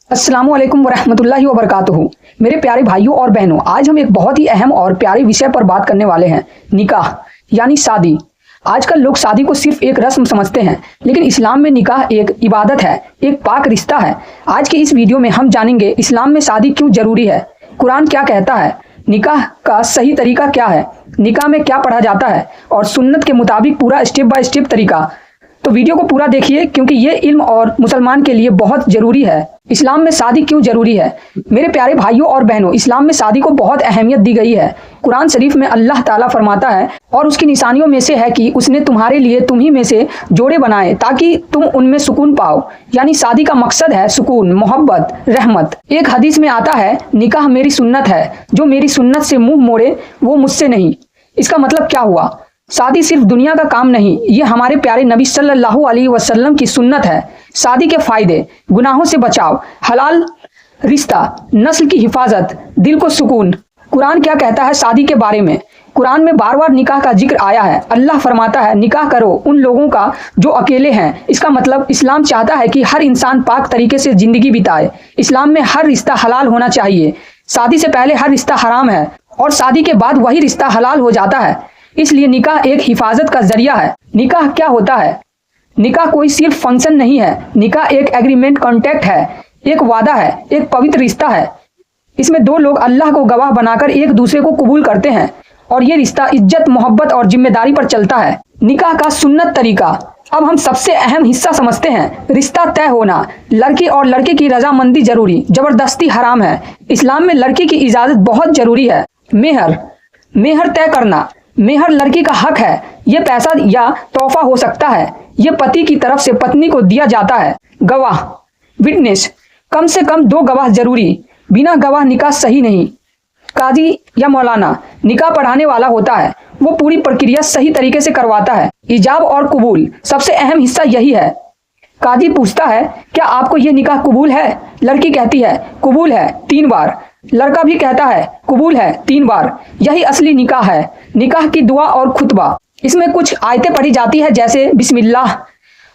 अस्सलामुअलैकुम वरहमतुल्लाहि वबरकातुहू। मेरे प्यारे भाइयों और बहनों, आज हम एक बहुत ही अहम और प्यारे विषय पर बात करने वाले हैं, निकाह यानी शादी। आजकल लोग शादी को सिर्फ एक रस्म समझते हैं, लेकिन इस्लाम में निकाह एक इबादत है, एक पाक रिश्ता है। आज के इस वीडियो में हम जानेंगे इस्लाम में शादी क्यों जरूरी है, कुरान क्या कहता है, निकाह का सही तरीका क्या है, निकाह में क्या पढ़ा जाता है और सुन्नत के मुताबिक पूरा स्टेप बाय स्टेप तरीका। तो वीडियो को पूरा देखिए क्योंकि ये इल्म और मुसलमान के लिए बहुत जरूरी है। इस्लाम में शादी क्यों जरूरी है? मेरे प्यारे भाइयों और बहनों, इस्लाम में शादी को बहुत अहमियत दी गई है। कुरान शरीफ में अल्लाह ताला फरमाता है, और उसकी निशानियों में से है कि उसने तुम्हारे लिए तुम्ही में से जोड़े बनाए ताकि तुम उनमें सुकून पाओ। यानी शादी का मकसद है सुकून, मोहब्बत, रहमत। एक हदीस में आता है, निकाह मेरी सुन्नत है, जो मेरी सुन्नत से मुंह मोड़े वो मुझसे नहीं। इसका मतलब क्या हुआ? शादी सिर्फ दुनिया का काम नहीं, ये हमारे प्यारे नबी सल्लल्लाहु अलैहि वसल्लम की सुन्नत है। शादी के फायदे, गुनाहों से बचाव, हलाल रिश्ता, नस्ल की हिफाजत, दिल को सुकून। कुरान क्या कहता है शादी के बारे में? कुरान में बार बार निकाह का जिक्र आया है। अल्लाह फरमाता है, निकाह करो उन लोगों का जो अकेले हैं। इसका मतलब इस्लाम चाहता है कि हर इंसान पाक तरीके से जिंदगी बिताए। इस्लाम में हर रिश्ता हलाल होना चाहिए। शादी से पहले हर रिश्ता हराम है और शादी के बाद वही रिश्ता हलाल हो जाता है। इसलिए निकाह एक हिफाजत का जरिया है। निकाह क्या होता है? निकाह कोई सिर्फ फंक्शन नहीं है, निकाह एक एग्रीमेंट, कॉन्ट्रैक्ट है, एक वादा है, एक पवित्र रिश्ता है। इसमें दो लोग अल्लाह को गवाह बनाकर एक दूसरे को कबूल करते हैं और ये रिश्ता इज्जत, मोहब्बत और जिम्मेदारी पर चलता है। निकाह का सुन्नत तरीका। अब हम सबसे अहम हिस्सा समझते हैं, रिश्ता तय होना। लड़की और लड़के की रजामंदी जरूरी, जबरदस्ती हराम है। इस्लाम में लड़की की इजाजत बहुत जरूरी है। मेहर तय करना। मेहर लड़की का हक है। ये पैसा या तोहफा हो सकता है। ये पति की तरफ से पत्नी को दिया जाता है। गवाह, विटनेस, कम से कम 2 गवाह जरूरी। बिना गवाह निकाह सही नहीं। काजी या मौलाना निकाह पढ़ाने वाला होता है, वो पूरी प्रक्रिया सही तरीके से करवाता है। इजाब और कबूल, सबसे अहम हिस्सा यही है। काजी पूछता है, क्या आपको ये निकाह कबूल है? लड़की कहती है कबूल है 3 बार। लड़का भी कहता है कबूल है 3 बार। यही असली निकाह है। निकाह की दुआ और खुतबा। इसमें कुछ आयतें पढ़ी जाती है जैसे बिस्मिल्लाह,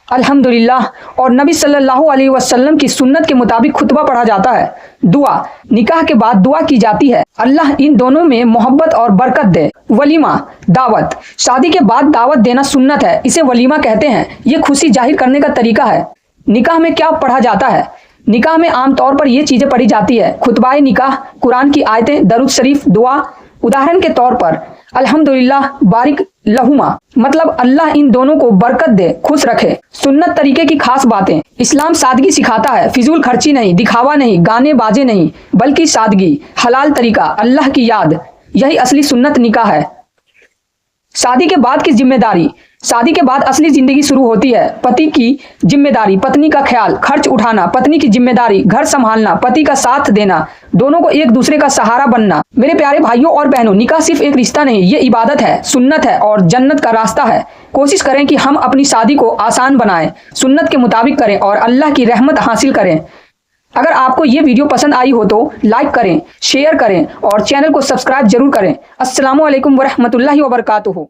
अल्हम्दुलिल्लाह और नबी सल्लल्लाहु अलैहि वसल्लम की सुन्नत के मुताबिक खुतबा पढ़ा जाता है। दुआ, निकाह के बाद दुआ की जाती है, अल्लाह इन दोनों में मोहब्बत और बरकत दे। वलीमा, दावत, शादी के बाद दावत देना सुन्नत है, इसे वलीमा कहते हैं। ये खुशी जाहिर करने का तरीका है। निकाह में क्या पढ़ा जाता है? निकाह में आमतौर पर ये चीजें पढ़ी जाती है, खुतबाए निकाह, कुरान की आयतें, दरूद शरीफ, दुआ। उदाहरण के तौर पर अल्हम्दुलिल्लाह बारिक लहुमा, मतलब अल्लाह इन दोनों को बरकत दे, खुश रखे। सुन्नत तरीके की खास बातें। इस्लाम सादगी सिखाता है, फिजूल खर्ची नहीं, दिखावा नहीं, गाने बाजे नहीं, बल्कि सादगी, हलाल तरीका, अल्लाह की याद। यही असली सुन्नत निकाह है। शादी के बाद की जिम्मेदारी। शादी के बाद असली जिंदगी शुरू होती है। पति की जिम्मेदारी, पत्नी का ख्याल, खर्च उठाना। पत्नी की जिम्मेदारी, घर संभालना, पति का साथ देना, दोनों को एक दूसरे का सहारा बनना। मेरे प्यारे भाइयों और बहनों, निकाह सिर्फ एक रिश्ता नहीं, ये इबादत है, सुन्नत है और जन्नत का रास्ता है। कोशिश करें कि हम अपनी शादी को आसान बनाएं, सुन्नत के मुताबिक करें और अल्लाह की रहमत हासिल करें। अगर आपको ये वीडियो पसंद आई हो तो लाइक करें, शेयर करें और चैनल को सब्सक्राइब जरूर करें। अस्सलामु अलैकुम वरहमतुल्लाहि वबरकातुहू।